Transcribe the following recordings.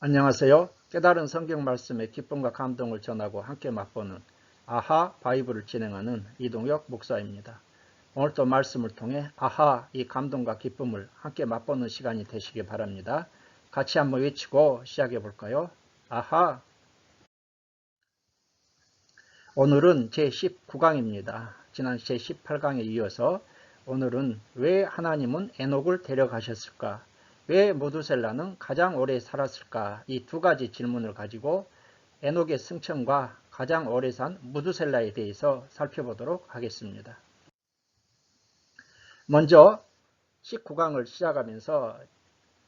안녕하세요. 깨달은 성경 말씀의 기쁨과 감동을 전하고 함께 맛보는 아하 바이블을 진행하는 이동혁 목사입니다. 오늘도 말씀을 통해 아하 이 감동과 기쁨을 함께 맛보는 시간이 되시기 바랍니다. 같이 한번 외치고 시작해 볼까요? 아하. 오늘은 제19강입니다. 지난 제18강에 이어서 오늘은 왜 하나님은 에녹을 데려가셨을까? 왜 무두셀라는 가장 오래 살았을까? 이 두 가지 질문을 가지고 에녹의 승천과 가장 오래 산 무두셀라에 대해서 살펴보도록 하겠습니다. 먼저 19강을 시작하면서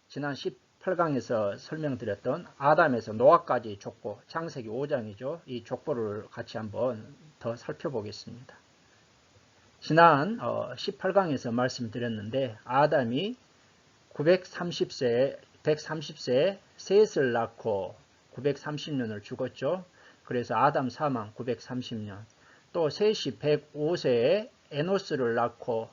지난 18강에서 설명드렸던 아담에서 노아까지 족보, 창세기 5장이죠. 이 족보를 같이 한번 더 살펴보겠습니다. 지난 18강에서 말씀드렸는데 아담이 130세에 셋을 낳고 930년을 죽었죠. 그래서 아담 사망 930년. 또 셋이 105세에 에노스를 낳고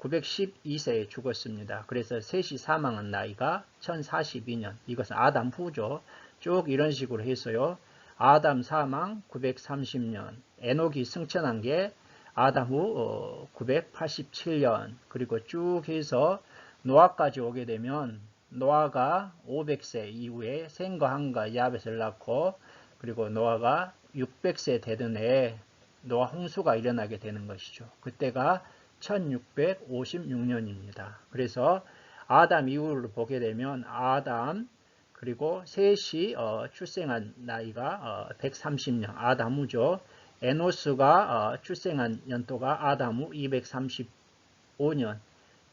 912세에 죽었습니다. 그래서 셋이 사망한 나이가 1042년. 이것은 아담 후죠. 쭉 이런 식으로 해서요. 아담 사망 930년. 에녹이 승천한 게 아담 후 987년. 그리고 쭉 해서 노아까지 오게 되면 노아가 500세 이후에 셈과 함과 야벳을 낳고 그리고 노아가 600세 되던 해에 노아 홍수가 일어나게 되는 것이죠. 그때가 1656년입니다. 그래서 아담 이후를 보게 되면 아담 그리고 셋이 출생한 나이가 130년 아담 후죠. 에노스가 출생한 연도가 아담 후 235년,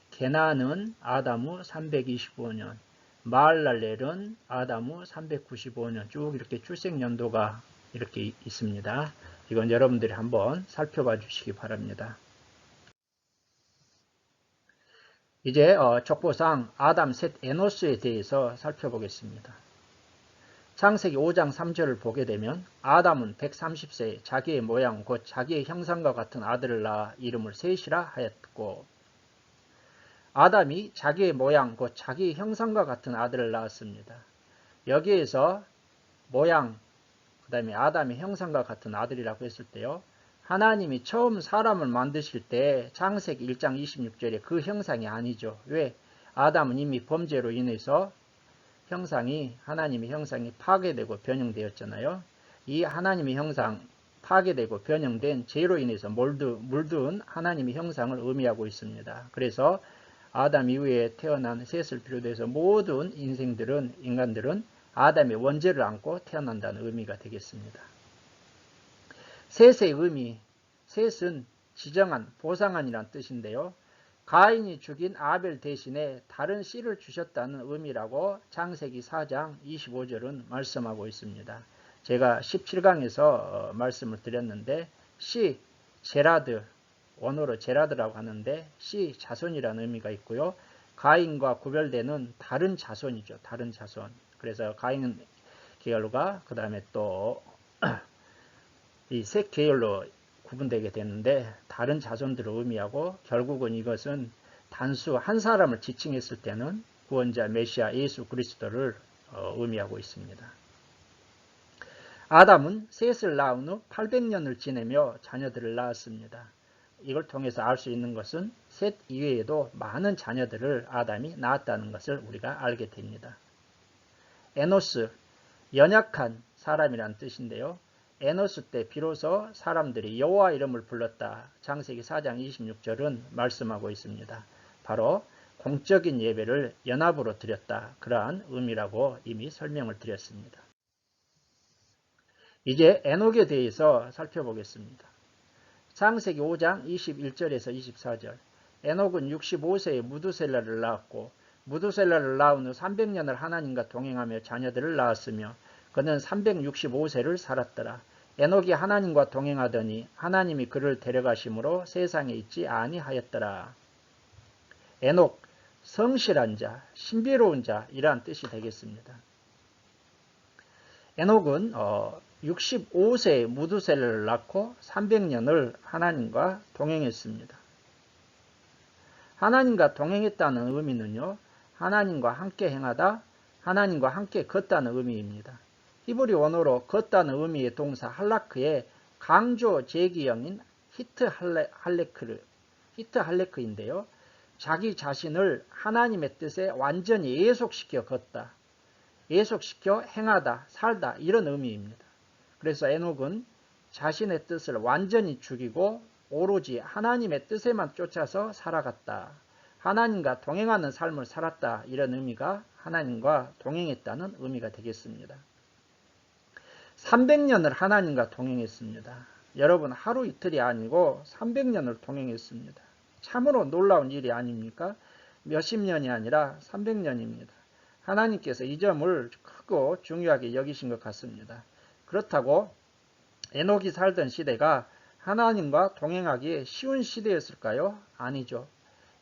게나는 아담 후 325년, 마할랄렐은 아담 후 395년 쭉 이렇게 출생 연도가 이렇게 있습니다. 이건 여러분들이 한번 살펴봐 주시기 바랍니다. 이제 족보상 아담, 셋, 에노스에 대해서 살펴보겠습니다. 창세기 5장 3절을 보게 되면 아담은 130세에 자기의 모양 곧 자기의 형상과 같은 아들을 낳아 이름을 셋이라 하였고 아담이 자기의 모양 곧 자기의 형상과 같은 아들을 낳았습니다. 여기에서 모양 그 다음에 아담의 형상과 같은 아들이라고 했을 때요. 하나님이 처음 사람을 만드실 때 창세기 1장 26절에 그 형상이 아니죠. 왜? 아담은 이미 범죄로 인해서 하나님의 형상이 파괴되고 변형되었잖아요. 이 하나님의 형상 파괴되고 변형된 죄로 인해서 물든 하나님의 형상을 의미하고 있습니다. 그래서 아담 이후에 태어난 셋을 비롯해서 모든 인간들은 아담의 원죄를 안고 태어난다는 의미가 되겠습니다. 셋의 의미, 셋은 지정한, 보상한이란 뜻인데요. 가인이 죽인 아벨 대신에 다른 씨를 주셨다는 의미라고 창세기 4장 25절은 말씀하고 있습니다. 제가 17강에서 말씀을 드렸는데 씨, 제라드, 원어로 제라드라고 하는데 씨, 자손이라는 의미가 있고요. 가인과 구별되는 다른 자손이죠. 다른 자손. 그래서 가인 계열과 그 다음에 또 이 셋 계열로 구분되게 되는데 다른 자손들을 의미하고 결국은 이것은 단수 한 사람을 지칭했을 때는 구원자 메시아 예수 그리스도를 의미하고 있습니다. 아담은 셋을 낳은 후 800년을 지내며 자녀들을 낳았습니다. 이걸 통해서 알 수 있는 것은 셋 이외에도 많은 자녀들을 아담이 낳았다는 것을 우리가 알게 됩니다. 에노스, 연약한 사람이란 뜻인데요. 에노스 때 비로소 사람들이 여호와 이름을 불렀다. 창세기 4장 26절은 말씀하고 있습니다. 바로 공적인 예배를 연합으로 드렸다. 그러한 의미라고 이미 설명을 드렸습니다. 이제 에녹에 대해서 살펴보겠습니다. 창세기 5장 21절에서 24절. 에녹은 65세에 무두셀라를 낳았고 무두셀라를 낳은 후 300년을 하나님과 동행하며 자녀들을 낳았으며 그는 365세를 살았더라. 에녹이 하나님과 동행하더니 하나님이 그를 데려가심으로 세상에 있지 아니하였더라. 에녹, 성실한 자, 신비로운 자 이란 뜻이 되겠습니다. 에녹은 65세에 무두셀라를 낳고 300년을 하나님과 동행했습니다. 하나님과 동행했다는 의미는요. 하나님과 함께 행하다, 하나님과 함께 걷다는 의미입니다. 히브리 원어로 걷다는 의미의 동사 할라크의 강조 제기형인 히트 할레크인데요. 자기 자신을 하나님의 뜻에 완전히 예속시켜 걷다, 예속시켜 행하다, 살다 이런 의미입니다. 그래서 에녹은 자신의 뜻을 완전히 죽이고 오로지 하나님의 뜻에만 쫓아서 살아갔다. 하나님과 동행하는 삶을 살았다. 이런 의미가 하나님과 동행했다는 의미가 되겠습니다. 300년을 하나님과 동행했습니다. 여러분 하루 이틀이 아니고 300년을 동행했습니다. 참으로 놀라운 일이 아닙니까? 몇십 년이 아니라 300년입니다. 하나님께서 이 점을 크고 중요하게 여기신 것 같습니다. 그렇다고 에녹이 살던 시대가 하나님과 동행하기에 쉬운 시대였을까요? 아니죠.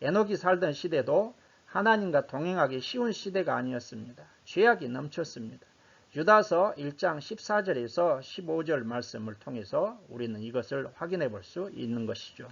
에녹이 살던 시대도 하나님과 동행하기 쉬운 시대가 아니었습니다. 죄악이 넘쳤습니다. 유다서 1장 14절에서 15절 말씀을 통해서 우리는 이것을 확인해 볼 수 있는 것이죠.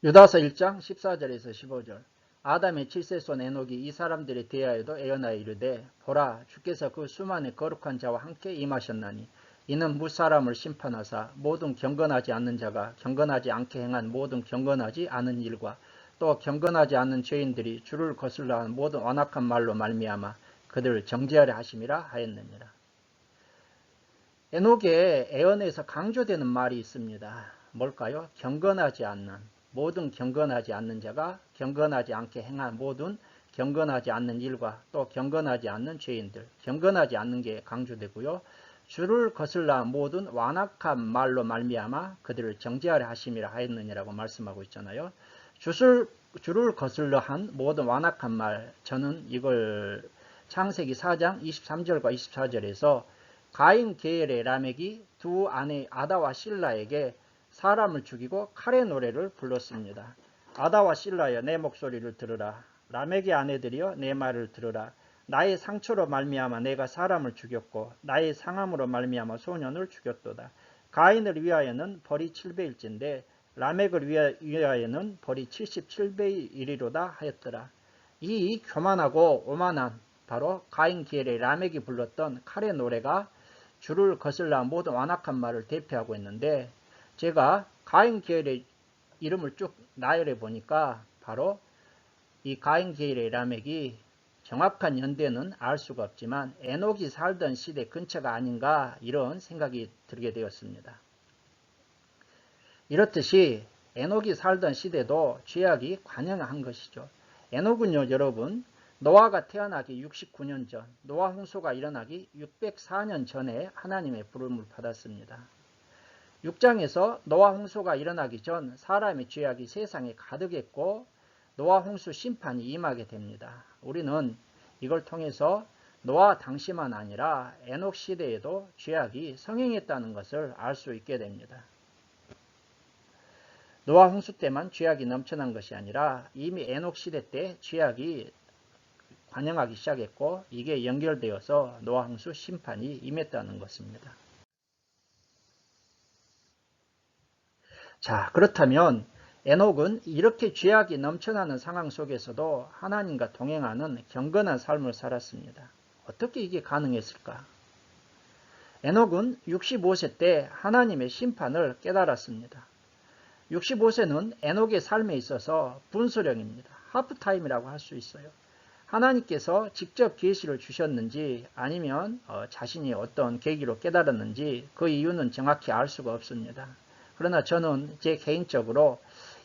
유다서 1장 14절에서 15절 아담의 7세손 에녹이 이 사람들에 대하여도 애언하여 이르되 보라 주께서 그 수만의 거룩한 자와 함께 임하셨나니 이는 무사람을 심판하사 모든 경건하지 않는 자가 경건하지 않게 행한 모든 경건하지 않은 일과 또 경건하지 않는 죄인들이 주를 거슬러 한 모든 완악한 말로 말미암아 그들을 정죄하려 하심이라 하였느니라. 에녹의 애언에서 강조되는 말이 있습니다. 뭘까요? 경건하지 않는, 모든 경건하지 않는 자가 경건하지 않게 행한 모든 경건하지 않는 일과 또 경건하지 않는 죄인들, 경건하지 않는 게 강조되고요. 주를 거슬러 모든 완악한 말로 말미암아 그들을 정죄하려 하심이라 하였느니라고 말씀하고 있잖아요. 주를 거슬러 한 모든 완악한 말, 저는 이걸 창세기 4장 23절과 24절에서 가인 계열의 라멕이 두 아내 아다와 실라에게 사람을 죽이고 칼의 노래를 불렀습니다. 아다와 실라여 내 목소리를 들으라. 라멕의 아내들이여 내 말을 들으라. 나의 상처로 말미암아 내가 사람을 죽였고 나의 상함으로 말미암아 소년을 죽였도다. 가인을 위하여는 벌이 7배일진데 라멕을 위하여는 벌이 77배의 일이로다 하였더라. 이 교만하고 오만한 바로 가인 계열의 라멕이 불렀던 칼의 노래가 주를 거슬러 모든 완악한 말을 대표하고 있는데 제가 가인 계열의 이름을 쭉 나열해 보니까 바로 이 가인 계열의 라멕이 정확한 연대는 알 수가 없지만 에녹이 살던 시대 근처가 아닌가 이런 생각이 들게 되었습니다. 이렇듯이 에녹이 살던 시대도 죄악이 관영한 것이죠. 에녹은요 여러분 노아가 태어나기 69년 전, 노아 홍수가 일어나기 604년 전에 하나님의 부름을 받았습니다. 6장에서 노아 홍수가 일어나기 전 사람의 죄악이 세상에 가득했고 노아 홍수 심판이 임하게 됩니다. 우리는 이걸 통해서 노아 당시만 아니라 에녹 시대에도 죄악이 성행했다는 것을 알 수 있게 됩니다. 노아 홍수 때만 죄악이 넘쳐난 것이 아니라 이미 에녹 시대 때 죄악이 관영하기 시작했고 이게 연결되어서 노아 홍수 심판이 임했다는 것입니다. 자, 그렇다면 에녹은 이렇게 죄악이 넘쳐나는 상황 속에서도 하나님과 동행하는 경건한 삶을 살았습니다. 어떻게 이게 가능했을까? 에녹은 65세 때 하나님의 심판을 깨달았습니다. 65세는 에녹의 삶에 있어서 분수령입니다. 하프타임이라고 할 수 있어요. 하나님께서 직접 계시를 주셨는지 아니면 자신이 어떤 계기로 깨달았는지 그 이유는 정확히 알 수가 없습니다. 그러나 저는 제 개인적으로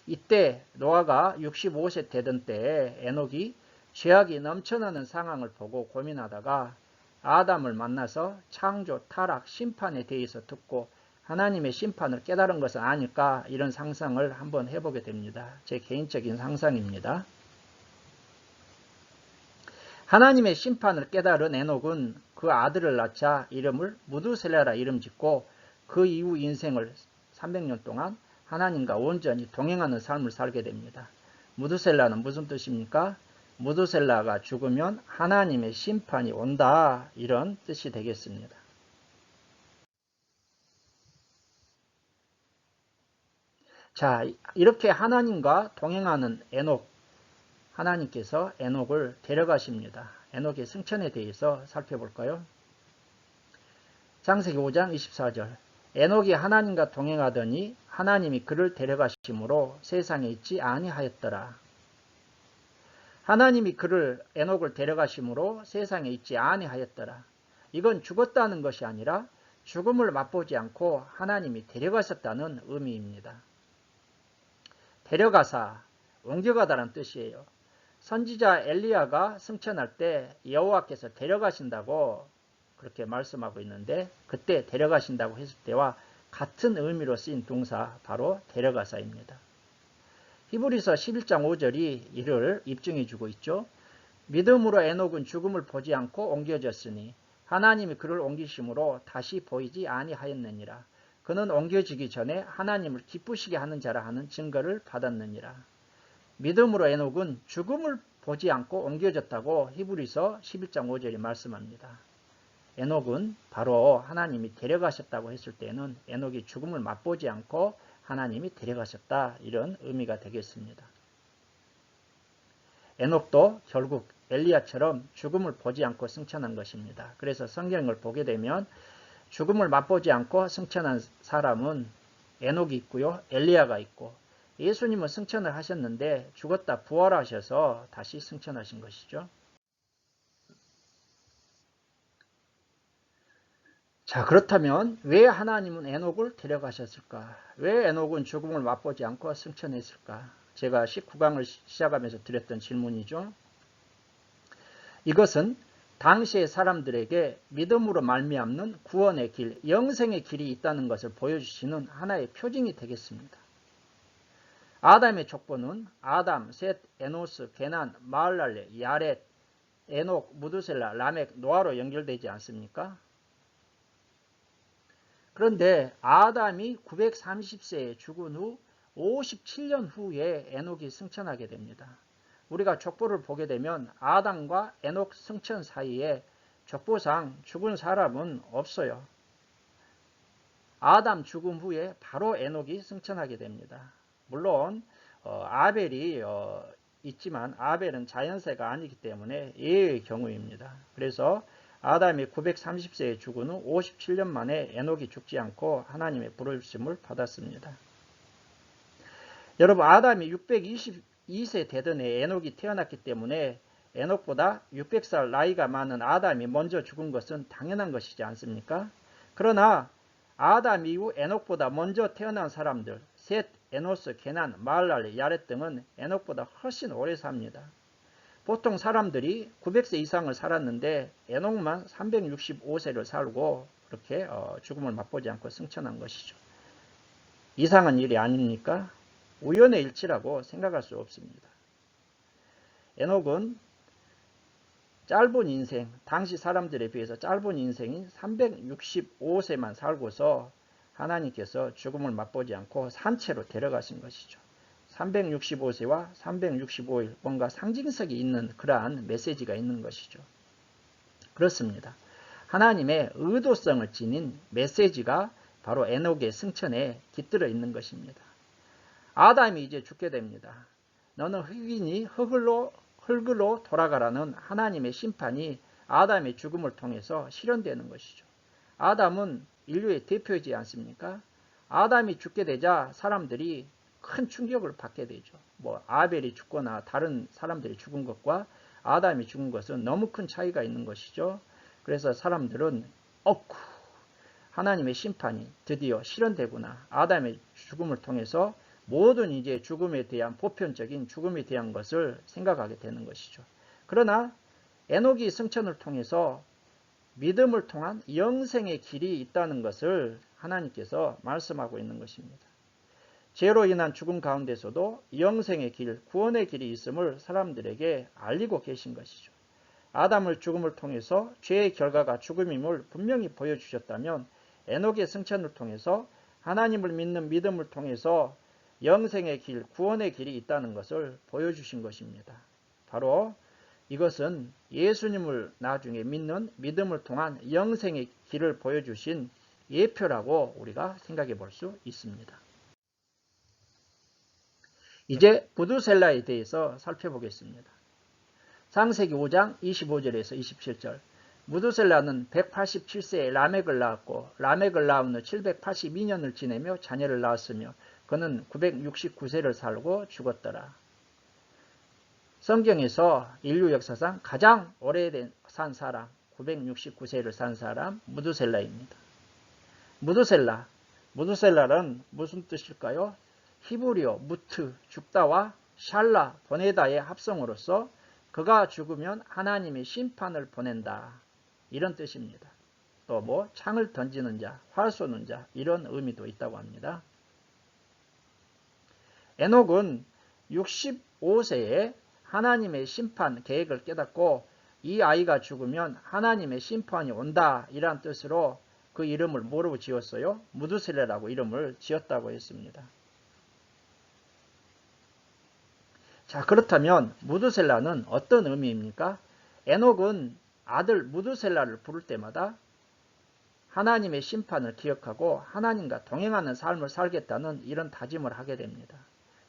이때 노아가 65세 되던 때에 에녹이 죄악이 넘쳐나는 상황을 보고 고민하다가 아담을 만나서 창조, 타락, 심판에 대해서 듣고 하나님의 심판을 깨달은 것은 아닐까 이런 상상을 한번 해보게 됩니다. 제 개인적인 상상입니다. 하나님의 심판을 깨달은 에녹은 그 아들을 낳자 이름을 무두셀라라 이름 짓고 그 이후 인생을 300년 동안 하나님과 온전히 동행하는 삶을 살게 됩니다. 무두셀라는 무슨 뜻입니까? 무두셀라가 죽으면 하나님의 심판이 온다 이런 뜻이 되겠습니다. 자, 이렇게 하나님과 동행하는 에녹 하나님께서 에녹을 데려가십니다. 에녹의 승천에 대해서 살펴볼까요? 창세기 5장 24절. 에녹이 하나님과 동행하더니 하나님이 그를 데려가심으로 세상에 있지 아니하였더라. 하나님이 에녹을 데려가심으로 세상에 있지 아니하였더라. 이건 죽었다는 것이 아니라 죽음을 맛보지 않고 하나님이 데려가셨다는 의미입니다. 데려가사, 옮겨가다라는 뜻이에요. 선지자 엘리야가 승천할 때 여호와께서 데려가신다고 그렇게 말씀하고 있는데, 그때 데려가신다고 했을 때와 같은 의미로 쓰인 동사 바로 데려가사입니다. 히브리서 11장 5절이 이를 입증해 주고 있죠. 믿음으로 에녹은 죽음을 보지 않고 옮겨졌으니 하나님이 그를 옮기심으로 다시 보이지 아니하였느니라. 그는 옮겨지기 전에 하나님을 기쁘시게 하는 자라 하는 증거를 받았느니라. 믿음으로 에녹은 죽음을 보지 않고 옮겨졌다고 히브리서 11장 5절이 말씀합니다. 에녹은 바로 하나님이 데려가셨다고 했을 때는 에녹이 죽음을 맛보지 않고 하나님이 데려가셨다, 이런 의미가 되겠습니다. 에녹도 결국 엘리야처럼 죽음을 보지 않고 승천한 것입니다. 그래서 성경을 보게 되면 죽음을 맛보지 않고 승천한 사람은 에녹이 있고요, 엘리야가 있고, 예수님은 승천을 하셨는데 죽었다 부활하셔서 다시 승천하신 것이죠. 자, 그렇다면 왜 하나님은 에녹을 데려가셨을까? 왜 에녹은 죽음을 맛보지 않고 승천했을까? 제가 19강을 시작하면서 드렸던 질문이죠. 이것은 당시의 사람들에게 믿음으로 말미암는 구원의 길, 영생의 길이 있다는 것을 보여주시는 하나의 표징이 되겠습니다. 아담의 족보는 아담, 셋, 에노스, 게난, 마을랄레, 야렛, 에녹, 무두셀라, 라멕, 노아로 연결되지 않습니까? 그런데 아담이 930세에 죽은 후 57년 후에 에녹이 승천하게 됩니다. 우리가 족보를 보게 되면 아담과 에녹 승천 사이에 족보상 죽은 사람은 없어요. 아담 죽음 후에 바로 에녹이 승천하게 됩니다. 물론 아벨이 있지만 아벨은 자연세가 아니기 때문에 예외의 경우입니다. 그래서 아담이 930세에 죽은 후 57년 만에 에녹이 죽지 않고 하나님의 부르심을 받았습니다. 여러분, 아담이 622세 되던 해에 에녹이 태어났기 때문에 에녹보다 600살 나이가 많은 아담이 먼저 죽은 것은 당연한 것이지 않습니까? 그러나 아담 이후 에녹보다 먼저 태어난 사람들, 셋, 에노스, 게난, 마할랄레, 야렛 등은 에녹보다 훨씬 오래 삽니다. 보통 사람들이 900세 이상을 살았는데 에녹만 365세를 살고 그렇게 죽음을 맛보지 않고 승천한 것이죠. 이상한 일이 아닙니까? 우연의 일치라고 생각할 수 없습니다. 에녹은 짧은 인생, 당시 사람들에 비해서 짧은 인생인 365세만 살고서 하나님께서 죽음을 맛보지 않고 산채로 데려가신 것이죠. 365세와 365일, 뭔가 상징성이 있는 그러한 메시지가 있는 것이죠. 그렇습니다. 하나님의 의도성을 지닌 메시지가 바로 에녹의 승천에 깃들어 있는 것입니다. 아담이 이제 죽게 됩니다. 너는 흙이니 흙으로 돌아가라는 하나님의 심판이 아담의 죽음을 통해서 실현되는 것이죠. 아담은 인류의 대표이지 않습니까? 아담이 죽게 되자 사람들이 큰 충격을 받게 되죠. 아벨이 죽거나 다른 사람들이 죽은 것과 아담이 죽은 것은 너무 큰 차이가 있는 것이죠. 그래서 사람들은 하나님의 심판이 드디어 실현되구나. 아담의 죽음을 통해서 모든 이제 죽음에 대한 보편적인 죽음에 대한 것을 생각하게 되는 것이죠. 그러나 에녹이 승천을 통해서 믿음을 통한 영생의 길이 있다는 것을 하나님께서 말씀하고 있는 것입니다. 죄로 인한 죽음 가운데서도 영생의 길, 구원의 길이 있음을 사람들에게 알리고 계신 것이죠. 아담을 죽음을 통해서 죄의 결과가 죽음임을 분명히 보여주셨다면 에녹의 승천을 통해서 하나님을 믿는 믿음을 통해서 영생의 길, 구원의 길이 있다는 것을 보여주신 것입니다. 바로 이것은 예수님을 나중에 믿는 믿음을 통한 영생의 길을 보여주신 예표라고 우리가 생각해 볼 수 있습니다. 이제 무두셀라에 대해서 살펴보겠습니다. 창세기 5장 25절에서 27절. 무두셀라는 187세에 라멕을 낳았고 라멕을 낳은 후 782년을 지내며 자녀를 낳았으며 그는 969세를 살고 죽었더라. 성경에서 인류 역사상 가장 오래 산 사람, 969세를 산 사람 무두셀라입니다. 무두셀라는 무슨 뜻일까요? 히브리어 무트, 죽다와 샬라, 보내다의 합성으로서 그가 죽으면 하나님의 심판을 보낸다. 이런 뜻입니다. 또 창을 던지는 자, 활 쏘는 자 이런 의미도 있다고 합니다. 에녹은 65세에 하나님의 심판 계획을 깨닫고 이 아이가 죽으면 하나님의 심판이 온다 이란 뜻으로 그 이름을 뭐로 지었어요? 무두셀라라고 이름을 지었다고 했습니다. 자, 그렇다면 무두셀라는 어떤 의미입니까? 에녹은 아들 무두셀라를 부를 때마다 하나님의 심판을 기억하고 하나님과 동행하는 삶을 살겠다는 이런 다짐을 하게 됩니다.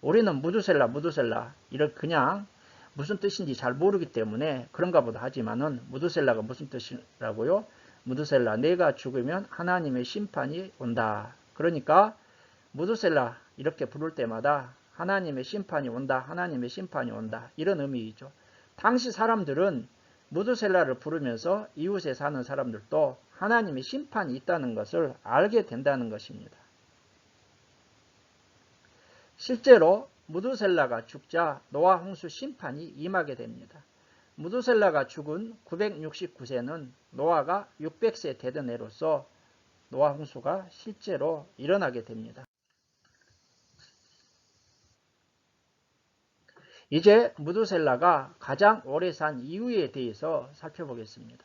우리는 무두셀라 이렇게 그냥 무슨 뜻인지 잘 모르기 때문에 그런가 보다 하지만은 무두셀라가 무슨 뜻이라고요? 무두셀라, 내가 죽으면 하나님의 심판이 온다. 그러니까 무두셀라 이렇게 부를 때마다 하나님의 심판이 온다, 하나님의 심판이 온다 이런 의미이죠. 당시 사람들은 무두셀라를 부르면서 이웃에 사는 사람들도 하나님의 심판이 있다는 것을 알게 된다는 것입니다. 실제로 무두셀라가 죽자 노아 홍수 심판이 임하게 됩니다. 무두셀라가 죽은 969세는 노아가 600세 되던 해로서 노아 홍수가 실제로 일어나게 됩니다. 이제 무두셀라가 가장 오래 산 이유에 대해서 살펴보겠습니다.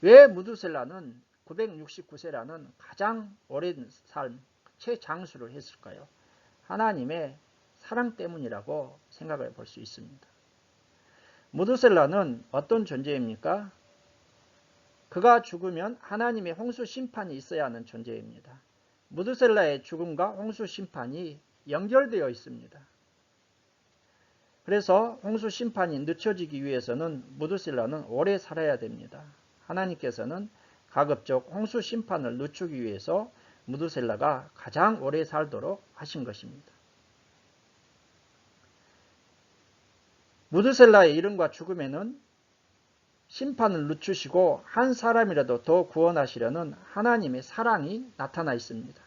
왜 무두셀라는 969세라는 가장 오랜 삶, 최장수를 했을까요? 하나님의 사랑 때문이라고 생각해 볼 수 있습니다. 무두셀라는 어떤 존재입니까? 그가 죽으면 하나님의 홍수 심판이 있어야 하는 존재입니다. 무두셀라의 죽음과 홍수 심판이 연결되어 있습니다. 그래서 홍수 심판이 늦춰지기 위해서는 무두셀라는 오래 살아야 됩니다. 하나님께서는 가급적 홍수 심판을 늦추기 위해서 무두셀라가 가장 오래 살도록 하신 것입니다. 무두셀라의 이름과 죽음에는 심판을 늦추시고 한 사람이라도 더 구원하시려는 하나님의 사랑이 나타나 있습니다.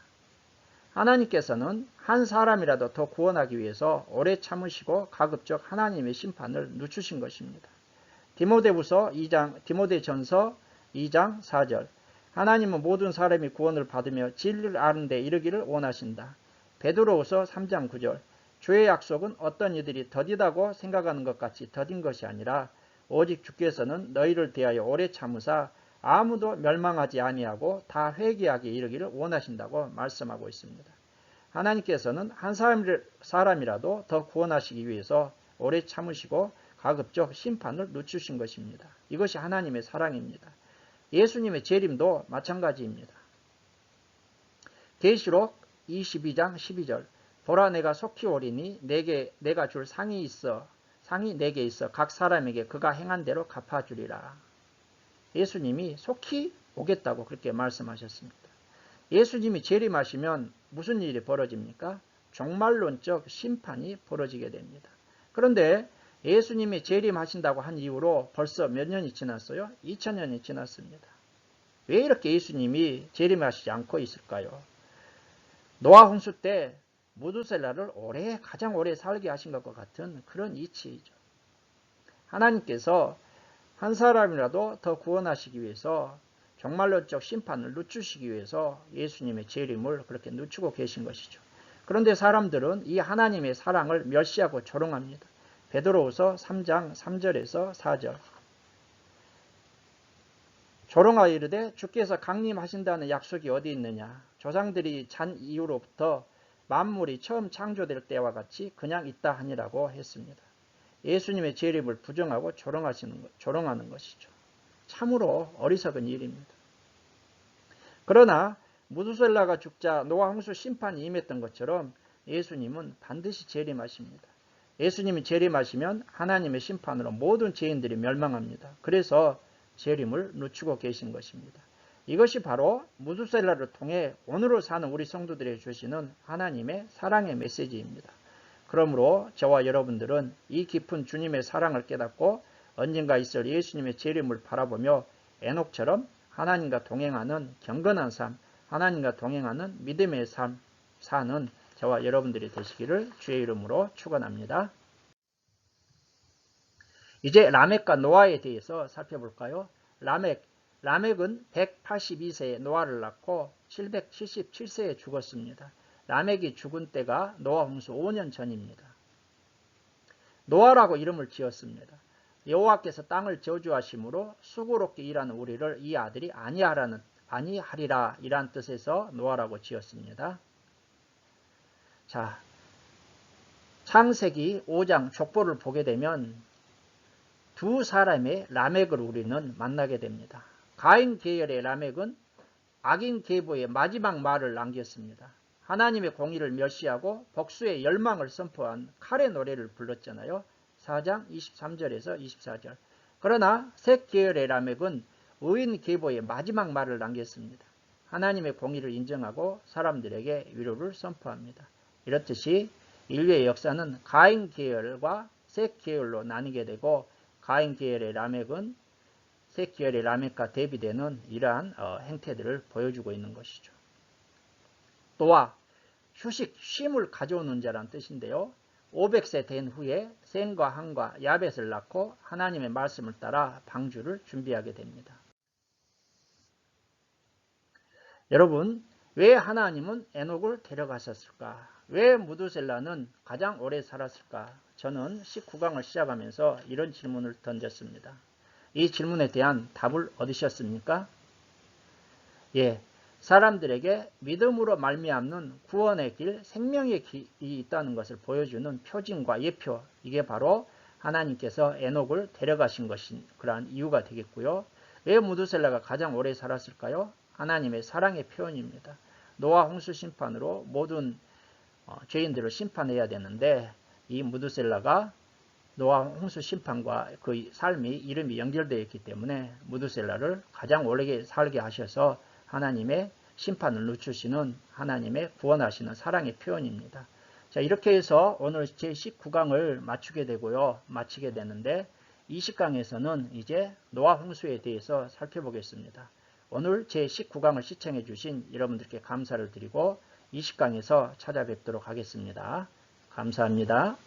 하나님께서는 한 사람이라도 더 구원하기 위해서 오래 참으시고 가급적 하나님의 심판을 늦추신 것입니다. 디모데전서 2장 4절. 하나님은 모든 사람이 구원을 받으며 진리를 아는 데 이르기를 원하신다. 베드로후서 3장 9절. 주의 약속은 어떤 이들이 더디다고 생각하는 것 같이 더딘 것이 아니라 오직 주께서는 너희를 대하여 오래 참으사 아무도 멸망하지 아니하고 다 회개하게 이르기를 원하신다고 말씀하고 있습니다. 하나님께서는 한 사람이라도 더 구원하시기 위해서 오래 참으시고 가급적 심판을 늦추신 것입니다. 이것이 하나님의 사랑입니다. 예수님의 재림도 마찬가지입니다. 계시록 22장 12절. 보라, 내가 속히 오리니 내가 줄 상이 내게 있어 각 사람에게 그가 행한 대로 갚아주리라. 예수님이 속히 오겠다고 그렇게 말씀하셨습니다. 예수님이 재림하시면 무슨 일이 벌어집니까? 종말론적 심판이 벌어지게 됩니다. 그런데 예수님이 재림하신다고 한 이후로 벌써 몇 년이 지났어요? 2000년이 지났습니다. 왜 이렇게 예수님이 재림하시지 않고 있을까요? 노아 홍수 때 무두셀라를 가장 오래 살게 하신 것과 같은 그런 이치이죠. 하나님께서 한 사람이라도 더 구원하시기 위해서 종말론적 심판을 늦추시기 위해서 예수님의 재림을 그렇게 늦추고 계신 것이죠. 그런데 사람들은 이 하나님의 사랑을 멸시하고 조롱합니다. 베드로후서 3장 3절에서 4절. 조롱하여 이르되 주께서 강림하신다는 약속이 어디 있느냐? 조상들이 잔 이후로부터 만물이 처음 창조될 때와 같이 그냥 있다 하니라고 했습니다. 예수님의 재림을 부정하고 조롱하는 것이죠. 참으로 어리석은 일입니다. 그러나 무두셀라가 죽자 노아 홍수 심판이 임했던 것처럼 예수님은 반드시 재림하십니다. 예수님이 재림하시면 하나님의 심판으로 모든 죄인들이 멸망합니다. 그래서 재림을 늦추고 계신 것입니다. 이것이 바로 무두셀라를 통해 오늘을 사는 우리 성도들에게 주시는 하나님의 사랑의 메시지입니다. 그러므로 저와 여러분들은 이 깊은 주님의 사랑을 깨닫고 언젠가 있을 예수님의 재림을 바라보며 에녹처럼 하나님과 동행하는 경건한 삶, 하나님과 동행하는 믿음의 삶 사는 저와 여러분들이 되시기를 주의 이름으로 축원합니다. 이제 라멕과 노아에 대해서 살펴볼까요? 라멕은 182세에 노아를 낳고 777세에 죽었습니다. 라멕이 죽은 때가 노아 홍수 5년 전입니다. 노아라고 이름을 지었습니다. 여호와께서 땅을 저주하심으로 수고롭게 일하는 우리를 이 아들이 아니하리라 이란 뜻에서 노아라고 지었습니다. 자, 창세기 5장 족보를 보게 되면 두 사람의 라멕을 우리는 만나게 됩니다. 가인 계열의 라멕은 악인 계보의 마지막 말을 남겼습니다. 하나님의 공의를 멸시하고 복수의 열망을 선포한 칼의 노래를 불렀잖아요. 4장 23절에서 24절. 그러나 셋 계열의 라멕은 의인 계보의 마지막 말을 남겼습니다. 하나님의 공의를 인정하고 사람들에게 위로를 선포합니다. 이렇듯이 인류의 역사는 가인 계열과 셋 계열로 나뉘게 되고 가인 계열의 라멕은 셋 계열의 라멕과 대비되는 이러한 행태들을 보여주고 있는 것이죠. 또한 쉼을 가져오는 자란 뜻인데요. 500세 된 후에 셈과 함과 야벳을 낳고 하나님의 말씀을 따라 방주를 준비하게 됩니다. 여러분, 왜 하나님은 에녹을 데려가셨을까? 왜 무두셀라는 가장 오래 살았을까? 저는 19강을 시작하면서 이런 질문을 던졌습니다. 이 질문에 대한 답을 얻으셨습니까? 예, 사람들에게 믿음으로 말미암는 구원의 길, 생명의 길이 있다는 것을 보여주는 표징과 예표, 이게 바로 하나님께서 에녹을 데려가신 것인 그러한 이유가 되겠고요. 왜 무두셀라가 가장 오래 살았을까요? 하나님의 사랑의 표현입니다. 노아 홍수 심판으로 모든 죄인들을 심판해야 되는데 이 무두셀라가 노아 홍수 심판과 그 삶이 이름이 연결되어 있기 때문에 무두셀라를 가장 오래 살게 하셔서 하나님의 심판을 늦추시는 하나님의 구원하시는 사랑의 표현입니다. 자, 이렇게 해서 오늘 제19강을 마치게 되는데 20강에서는 이제 노아 홍수에 대해서 살펴보겠습니다. 오늘 제19강을 시청해 주신 여러분들께 감사를 드리고 20강에서 찾아뵙도록 하겠습니다. 감사합니다.